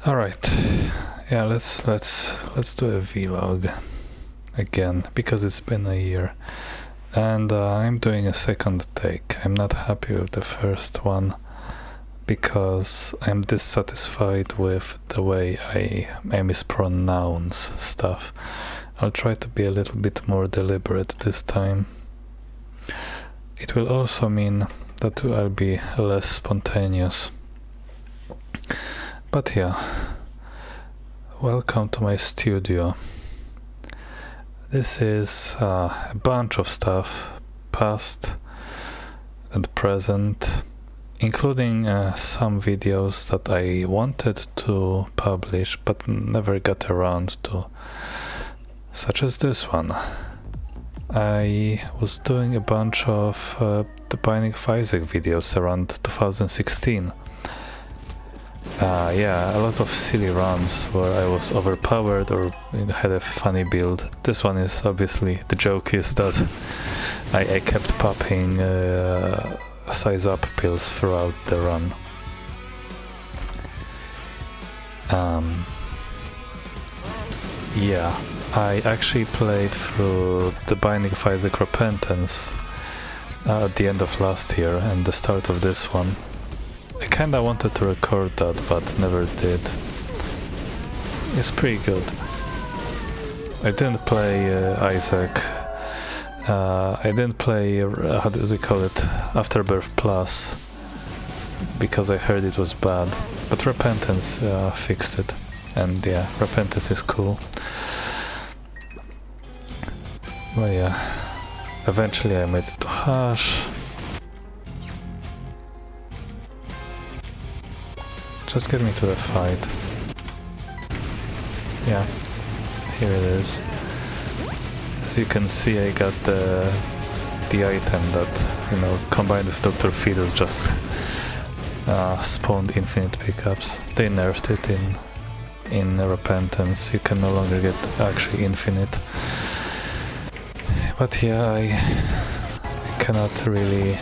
All right, yeah, let's do a vlog again because it's been a year, and I'm doing a second take. I'm not happy with the first one because I'm dissatisfied with the way I mispronounce stuff. I'll try to be a little bit more deliberate this time. It will also mean that I'll be less spontaneous. But yeah, welcome to my studio. This is a bunch of stuff, past and present, including some videos that I wanted to publish but never got around to, such as this one. I was doing a bunch of the Binding of Isaac videos around 2016. Yeah, a lot of silly runs where I was overpowered or had a funny build. This one is obviously, the joke is that I kept popping size up pills throughout the run. Yeah, I actually played through the Binding of Isaac Repentance at the end of last year and the start of this one. I kinda wanted to record that, but never did. It's pretty good. I didn't play Isaac. I didn't play, how does it call it, Afterbirth Plus, because I heard it was bad. But Repentance fixed it, and yeah, Repentance is cool. But yeah, eventually I made it to Hush. Just get me to the fight. Yeah, here it is. As you can see, I got the item that, you know, combined with Dr. Fido's just spawned infinite pickups. They nerfed it in Repentance. You can no longer get actually infinite. But yeah, I cannot really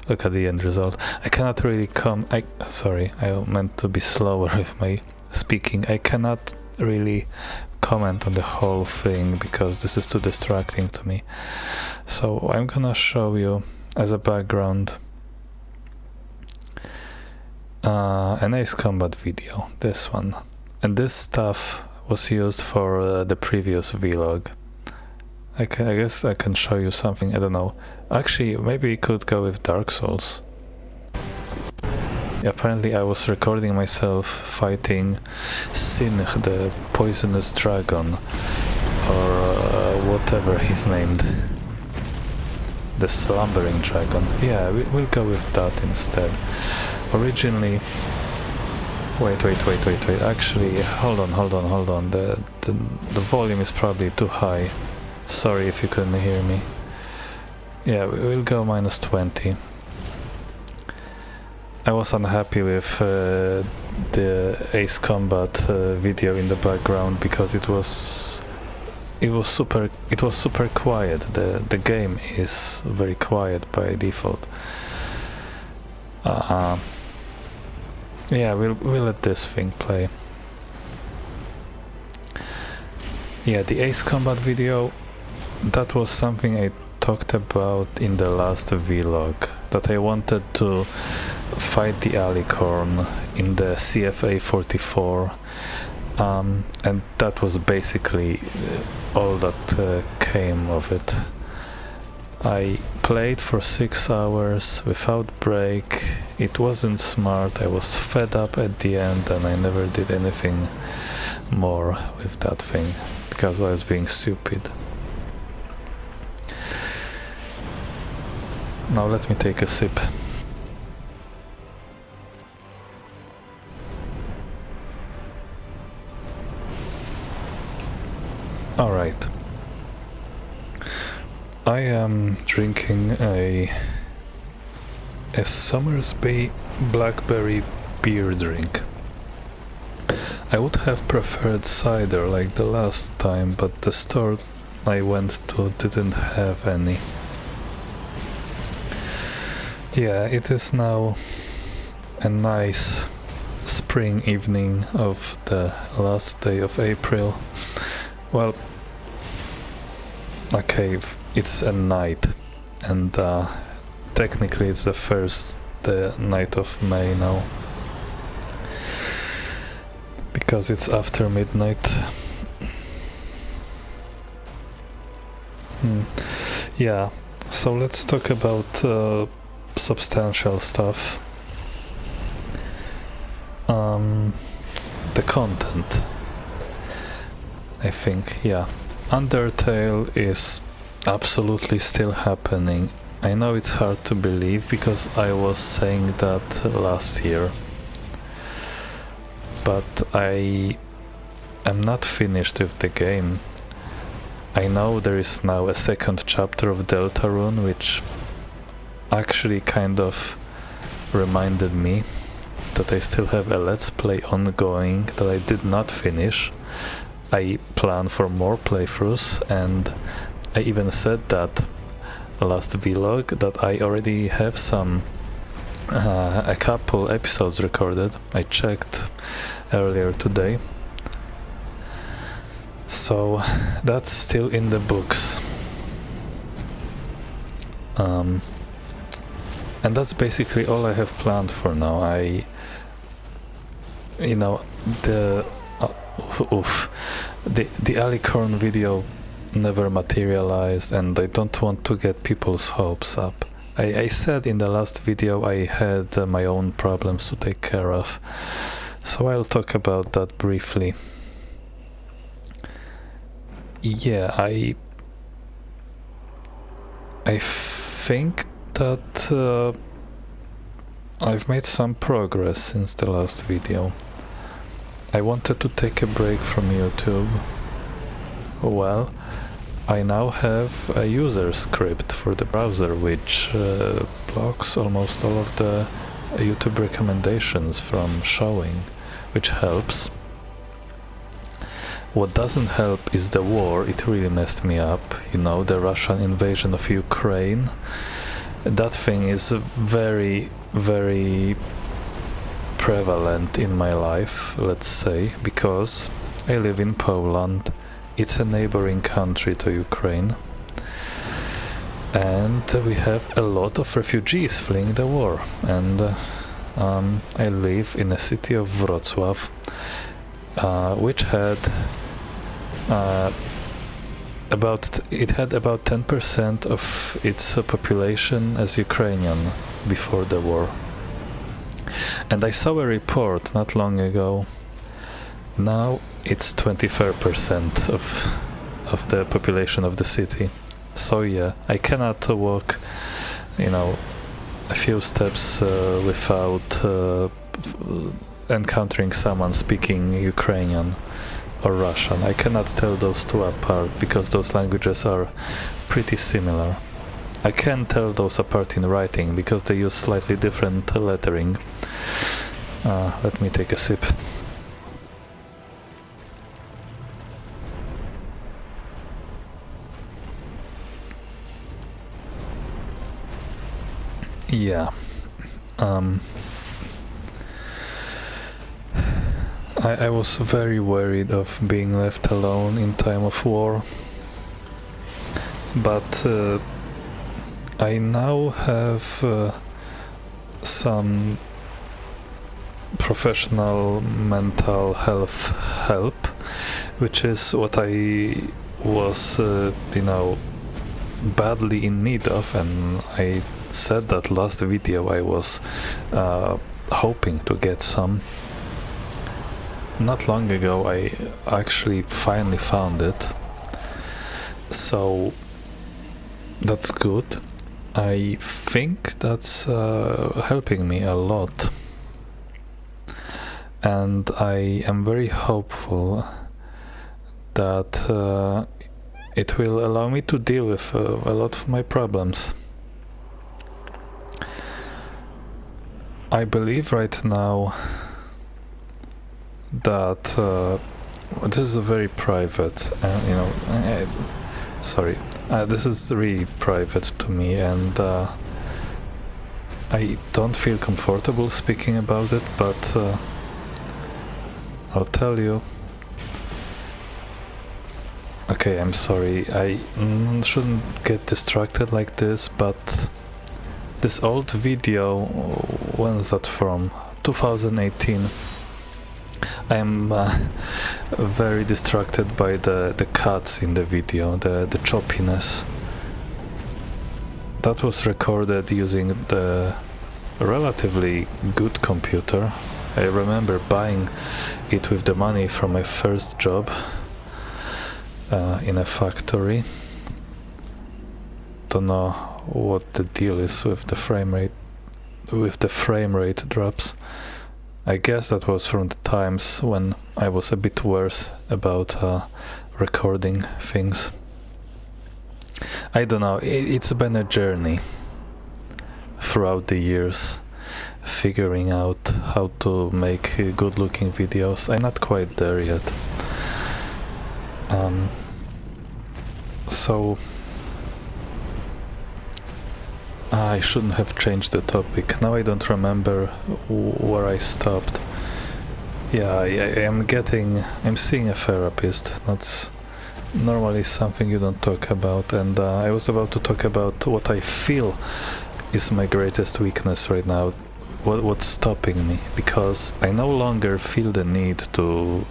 look at the end result. I cannot really sorry, I meant to be slower with my speaking. I cannot really comment on the whole thing because this is too distracting to me. So I'm gonna show you as a background an Ace Combat video, this one. And this stuff was used for the previous vlog. I guess I can show you something, I don't know. Actually, maybe we could go with Dark Souls. Apparently I was recording myself fighting Sin, the poisonous dragon, or whatever he's named. The slumbering dragon. Yeah, we'll go with that instead. Originally... Wait. Actually, hold on. The volume is probably too high. Sorry if you couldn't hear me. Yeah, we'll go -20. I was unhappy with the Ace Combat video in the background because it was super quiet. The game is very quiet by default. Yeah, we'll let this thing play. Yeah, the Ace Combat video, that was something I talked about in the last vlog, that I wanted to fight the alicorn in the CFA 44, and that was basically all that came of it. I played for 6 hours without break. It wasn't smart. I was fed up at the end and I never did anything more with that thing because I was being stupid. Now let me take a sip. Alright. I am drinking a Somersby blackberry beer drink. I would have preferred cider like the last time, but the store I went to didn't have any. Yeah, it is now a nice spring evening of the last day of April. Well, okay, it's a night, and technically it's the first night of May now, because it's after midnight. Yeah, so let's talk about substantial stuff. The content, I think, yeah. Undertale is absolutely still happening. I know it's hard to believe because I was saying that last year, but I am not finished with the game. I know there is now a second chapter of Deltarune, which actually kind of reminded me that I still have a Let's Play ongoing that I did not finish. I plan for more playthroughs, and I even said that last vlog that I already have a couple episodes recorded. I checked earlier today. So that's still in the books. And that's basically all I have planned for now. The Alicorn video never materialized, and I don't want to get people's hopes up. I said in the last video I had my own problems to take care of, so I'll talk about that briefly. Yeah, I think that I've made some progress since the last video. I wanted to take a break from YouTube. Well, I now have a user script for the browser which blocks almost all of the YouTube recommendations from showing, which helps. What doesn't help is the war. It really messed me up, the Russian invasion of Ukraine. That thing is very, very prevalent in my life, let's say, because I live in Poland. It's a neighboring country to Ukraine, and we have a lot of refugees fleeing the war. And I live in a city of Wrocław, which had about 10% of its population as Ukrainian before the war. And I saw a report not long ago. Now it's 24% of the population of the city. So yeah, I cannot walk, a few steps without encountering someone speaking Ukrainian or Russian. I cannot tell those two apart because those languages are pretty similar. I can tell those apart in writing because they use slightly different lettering. Let me take a sip. Yeah. I was very worried of being left alone in time of war, but I now have some professional mental health help, which is what I was, badly in need of, and I said that last video I was hoping to get some. Not long ago I actually finally found it, so that's good. I think that's helping me a lot, and I am very hopeful that it will allow me to deal with a lot of my problems. I believe right now that this is a very private, sorry, this is really private to me, and I don't feel comfortable speaking about it, but I'll tell you. Okay, I'm sorry, I shouldn't get distracted like this, but this old video, when is that from? 2018. I'm very distracted by the cuts in the video, the choppiness. That was recorded using the relatively good computer. I remember buying it with the money from my first job in a factory. Don't know what the deal is with the frame rate drops. I guess that was from the times when I was a bit worse about recording things. I don't know, it's been a journey throughout the years, figuring out how to make good looking videos. I'm not quite there yet. So I shouldn't have changed the topic. Now I don't remember where I stopped. Yeah, I'm seeing a therapist. That's normally something you don't talk about, and I was about to talk about what I feel is my greatest weakness right now, what's stopping me, because I no longer feel the need to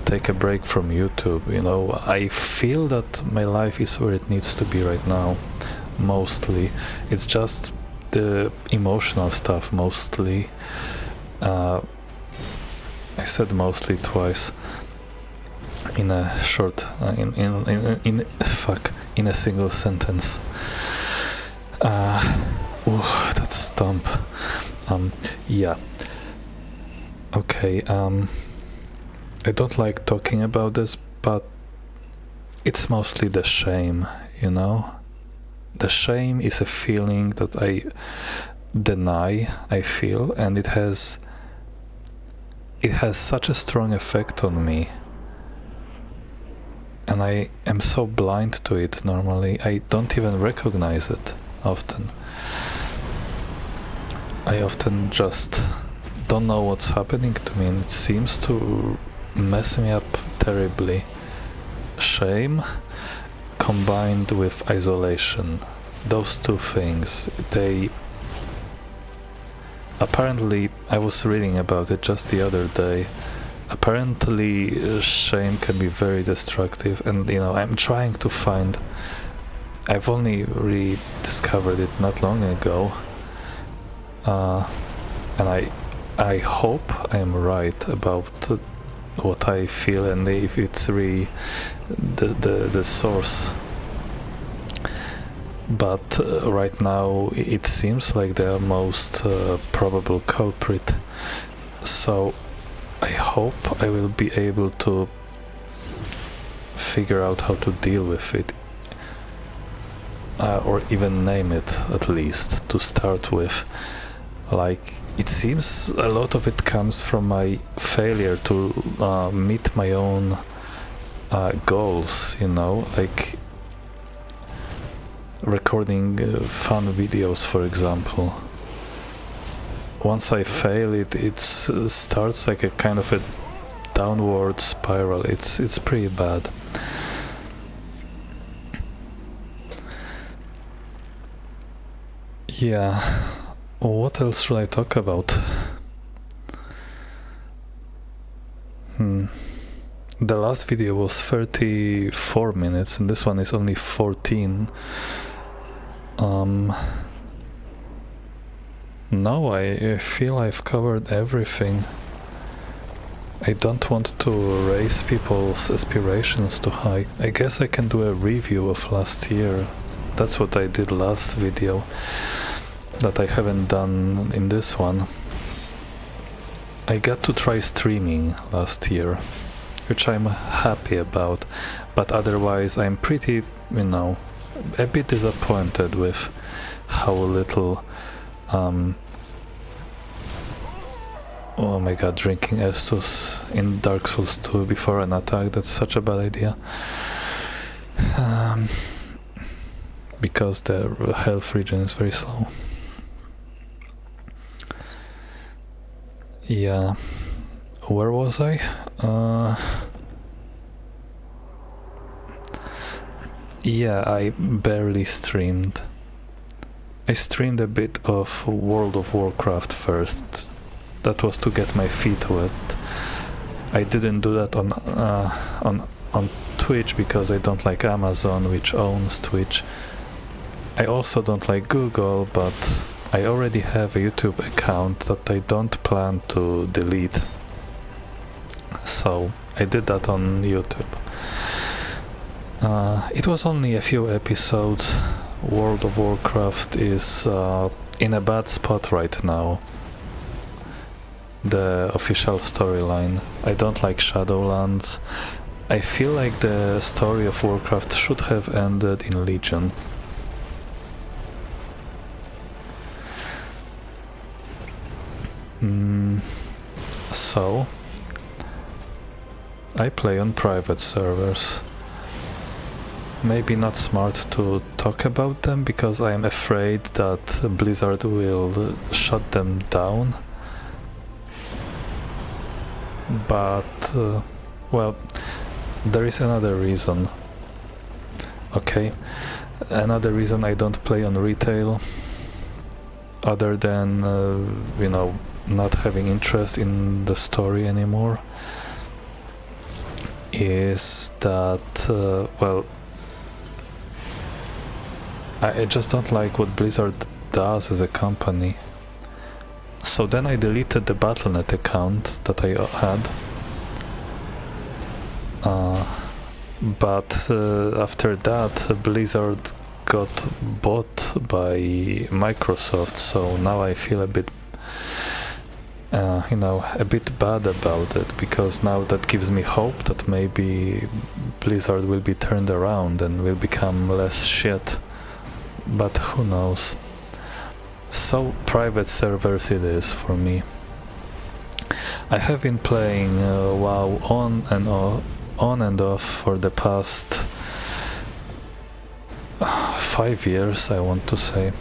take a break from YouTube. You know, I feel that my life is where it needs to be right now. Mostly it's just the emotional stuff. Mostly I said mostly twice in a short in a single sentence. That's stump. Yeah, okay. I don't like talking about this, but it's mostly the shame, you know. The shame is a feeling that I deny I feel, and it has such a strong effect on me, and I am so blind to it normally. I don't even recognize it often. I often just don't know what's happening to me, and it seems to mess me up terribly. Shame combined with isolation, those two things, they apparently, I was reading about it just the other day, apparently shame can be very destructive, and you know, I'm trying to find, I've only rediscovered it not long ago, and I hope I'm right about what I feel, and if it's really the source. But right now it seems like the most probable culprit, so I hope I will be able to figure out how to deal with it, or even name it, at least to start with. Like, it seems a lot of it comes from my failure to meet my own goals, you know, like recording fun videos, for example. Once I fail, it starts like a kind of a downward spiral. It's pretty bad. Yeah. What else should I talk about? The last video was 34 minutes and this one is only 14. No, I feel I've covered everything. I don't want to raise people's aspirations too high. I guess I can do a review of last year. That's what I did last video, that I haven't done in this one. I got to try streaming last year, which I'm happy about, but otherwise I'm pretty, you know, a bit disappointed with how little oh my god, drinking Estus in Dark Souls 2 before an attack, that's such a bad idea. Because the health regen is very slow. Yeah, where was I? Yeah, I barely streamed. I streamed a bit of World of Warcraft first. That was to get my feet wet. I didn't do that on Twitch because I don't like Amazon, which owns Twitch. I also don't like Google, but I already have a YouTube account that I don't plan to delete. So I did that on YouTube. It was only a few episodes. World of Warcraft is in a bad spot right now. The official storyline. I don't like Shadowlands. I feel like the story of Warcraft should have ended in Legion. So I play on private servers. Maybe not smart to talk about them because I am afraid that Blizzard will shut them down. But well, there is another reason. Okay, another reason I don't play on retail, other than you know, not having interest in the story anymore, is that well, I just don't like what Blizzard does as a company. So then I deleted the Battle.net account that I had. But after that, Blizzard got bought by Microsoft, so now I feel a bit, you know, a bit bad about it, because now that gives me hope that maybe Blizzard will be turned around and will become less shit. But who knows? So private servers it is for me. I have been playing WoW on and off for the past 5 years, I want to say.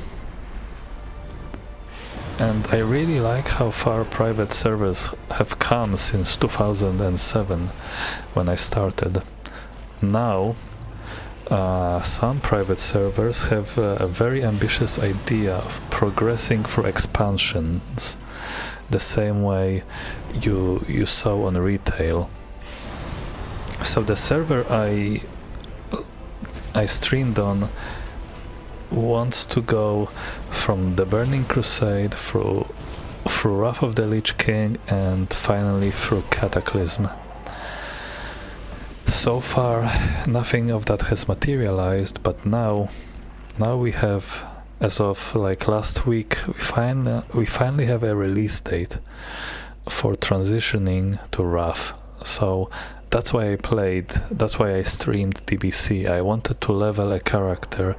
And I really like how far private servers have come since 2007, when I started. Now, some private servers have a very ambitious idea of progressing through expansions, the same way you saw on retail. So the server I streamed on wants to go from the Burning Crusade through Wrath of the Lich King and finally through Cataclysm. So far, nothing of that has materialized, but now we have, as of like last week, we finally have a release date for transitioning to Wrath. So that's why I streamed DBC. I wanted to level a character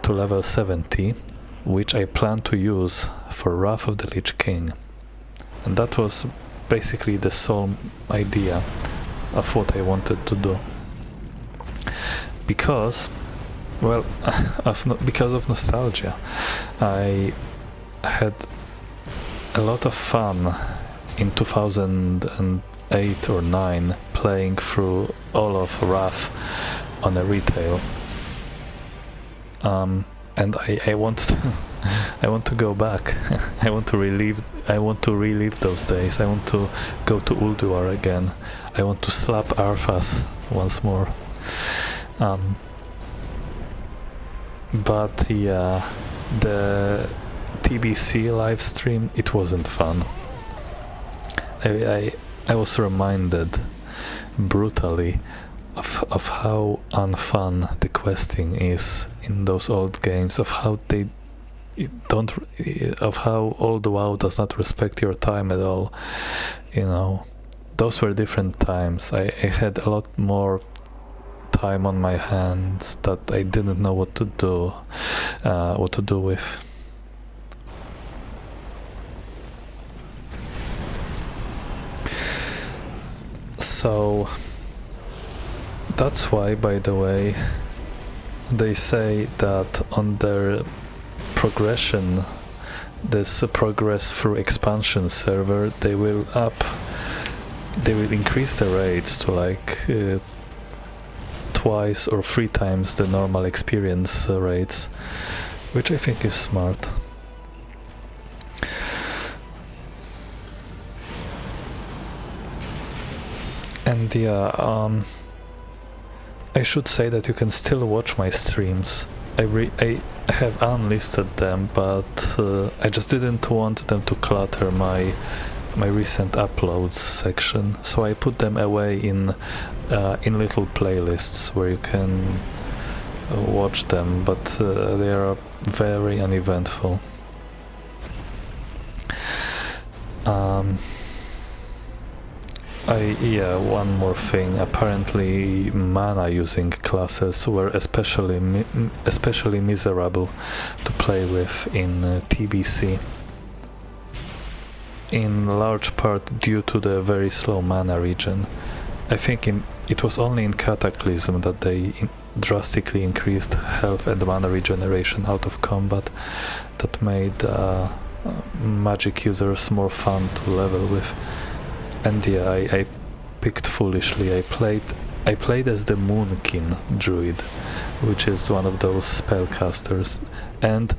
to level 70, which I plan to use for Wrath of the Lich King. And that was basically the sole idea of what I wanted to do. Because, well, because of nostalgia. I had a lot of fun in 2008 or 9 playing through all of Wrath on a retail. And I want to go back. I want to relive those days. I want to go to Ulduar again. I want to slap Arthas once more. But yeah, the TBC live stream, it wasn't fun. I was reminded brutally of how unfun the questing is in those old games, of how old WoW does not respect your time at all. You know, those were different times. I had a lot more time on my hands that I didn't know what to do with. So that's why, by the way, they say that on their progression this progress through expansion server, they will increase the rates to like twice or 3 times the normal experience rates, which I think is smart. And yeah, I should say that you can still watch my streams. I have unlisted them, but I just didn't want them to clutter my recent uploads section, so I put them away in little playlists where you can watch them, but they are very uneventful. One more thing. Apparently, mana using classes were especially miserable to play with in TBC. In large part due to the very slow mana regen. I think it was only in Cataclysm that they drastically increased health and mana regeneration out of combat. That made magic users more fun to level with. And yeah, I picked foolishly. I played as the Moonkin druid, which is one of those spellcasters. And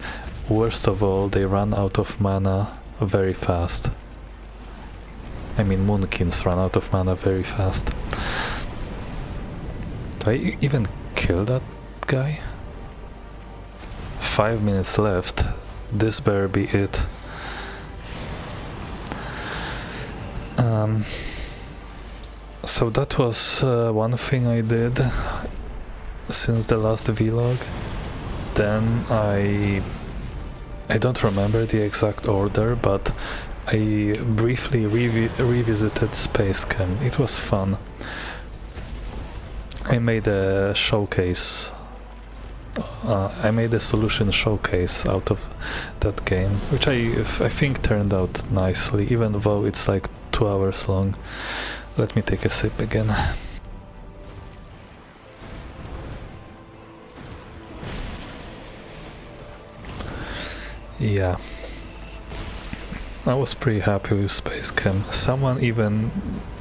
worst of all, they run out of mana very fast. I mean, Moonkins run out of mana very fast. Do I even kill that guy? 5 minutes left. This better be it. So that was one thing I did since the last vlog. Then I don't remember the exact order, but I briefly revisited Space Cam. It was fun. I made a showcase. I made a solution showcase out of that game, which I think turned out nicely, even though it's like 2 hours long. Let me take a sip again. Yeah. I was pretty happy with Space Cam. Someone even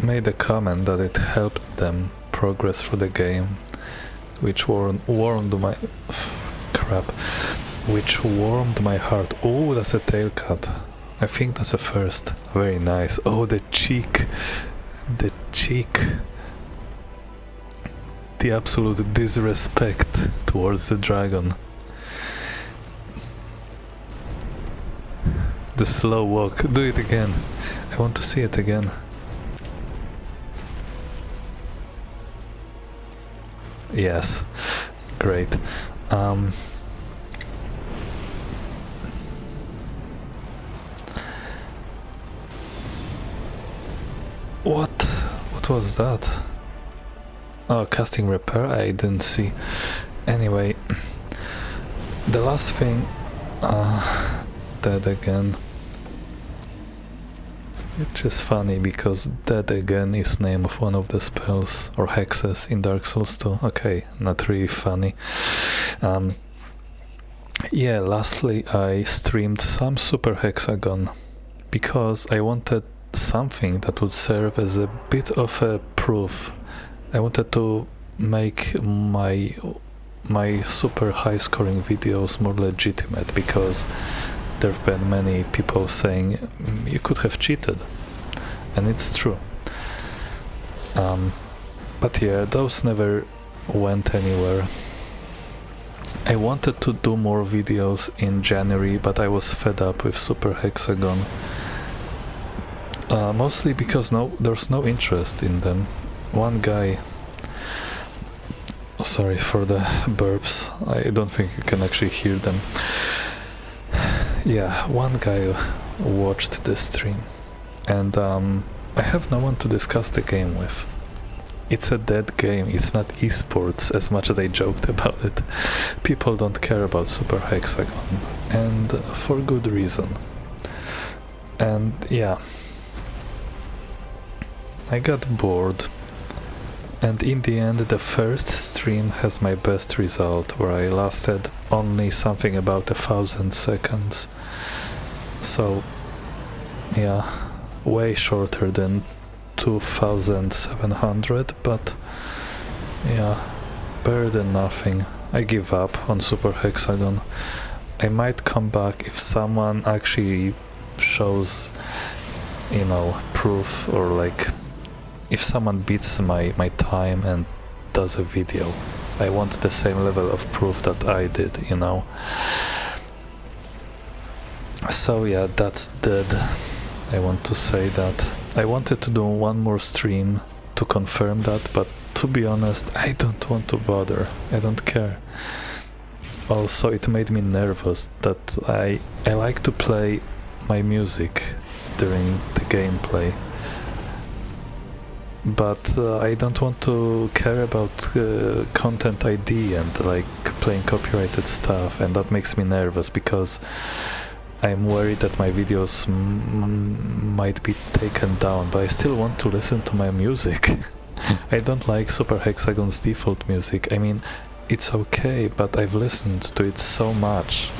made a comment that it helped them progress through the game, which warmed my heart. Oh, that's a tail cut. I think that's a first. Very nice. Oh, the cheek. The absolute disrespect towards the dragon. The slow walk. Do it again. I want to see it again. Yes. Great. What was that? Oh, casting repair? I didn't see. Anyway, the last thing... dead again. Which is funny, because dead again is name of one of the spells or hexes in Dark Souls 2. Okay, not really funny. Yeah, lastly I streamed some Super Hexagon because I wanted something that would serve as a bit of a proof. I wanted to make my super high scoring videos more legitimate, because there have been many people saying you could have cheated, and it's true. But yeah, those never went anywhere. I wanted to do more videos in January, but I was fed up with Super Hexagon. Mostly because there's no interest in them. One guy... Sorry for the burps, I don't think you can actually hear them. Yeah, one guy watched the stream, and I have no one to discuss the game with. It's a dead game, it's not esports as much as I joked about it. People don't care about Super Hexagon, and for good reason. And yeah, I got bored. And in the end, the first stream has my best result, where I lasted only something about 1,000 seconds. So yeah, way shorter than 2700, but yeah, better than nothing. I give up on Super Hexagon. I might come back if someone actually shows, you know, proof, or like if someone beats my time and does a video. I want the same level of proof that I did, you know. So yeah, that's dead. I want to say that. I wanted to do one more stream to confirm that, but to be honest, I don't want to bother. I don't care. Also, it made me nervous that I like to play my music during the gameplay, but I don't want to care about content ID and like playing copyrighted stuff, and that makes me nervous because I'm worried that my videos might be taken down, but I still want to listen to my music. I don't like Super Hexagon's default music. I mean, it's okay, but I've listened to it so much.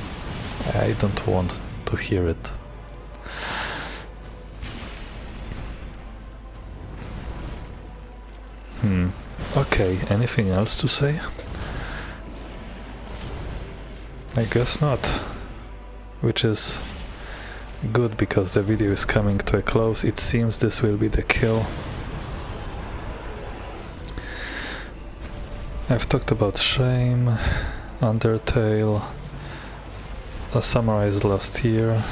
I don't want to hear it. Okay, anything else to say? I guess not. Which is good, because the video is coming to a close. It seems this will be the kill. I've talked about Shame, Undertale, summarized last year.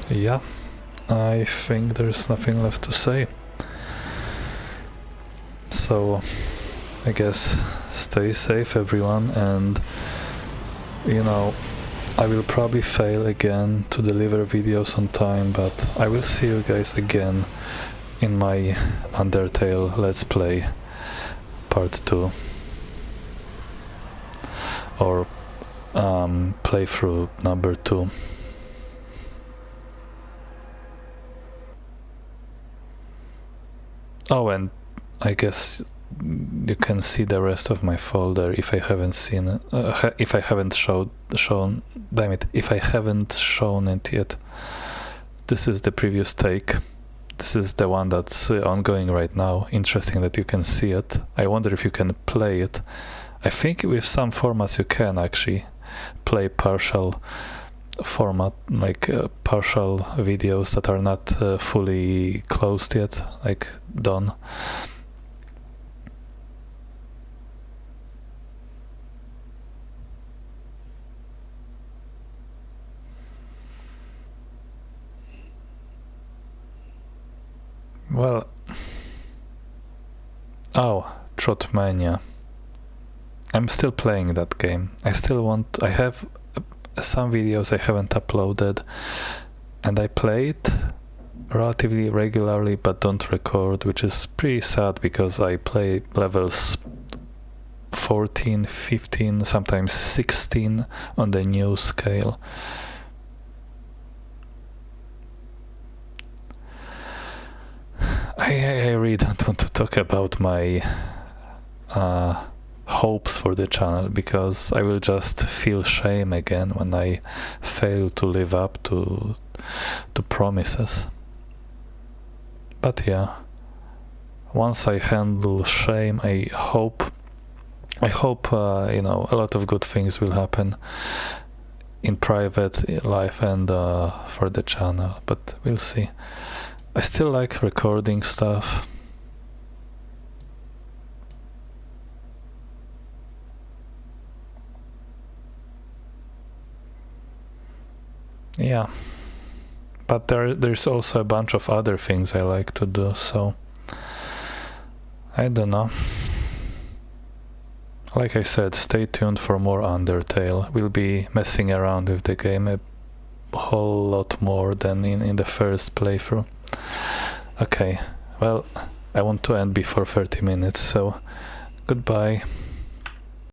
Yeah, I think there's nothing left to say. So I guess stay safe, everyone, and you know, I will probably fail again to deliver videos on time, but I will see you guys again in my Undertale Let's Play Part 2, or playthrough number 2. Oh, and I guess you can see the rest of my folder if I haven't seen it, if I haven't shown, damn it, if I haven't shown it yet. This is the previous take. This is the one that's ongoing right now. Interesting that you can see it. I wonder if you can play it. I think with some formats you can actually play partial format, like partial videos that are not fully closed yet, like done. Well, oh, Trotmania. I'm still playing that game. I have some videos I haven't uploaded, and I play it relatively regularly but don't record, which is pretty sad because I play levels 14, 15, sometimes 16 on the new scale. I really don't want to talk about my hopes for the channel, because I will just feel shame again when I fail to live up to promises. But yeah, once I handle shame, I hope you know, a lot of good things will happen in private life and for the channel, but we'll see. I still like recording stuff. Yeah, but there's also a bunch of other things I like to do, so I don't know. Like I said, stay tuned for more Undertale. We'll be messing around with the game a whole lot more than in the first playthrough. Okay, well, I want to end before 30 minutes, so goodbye.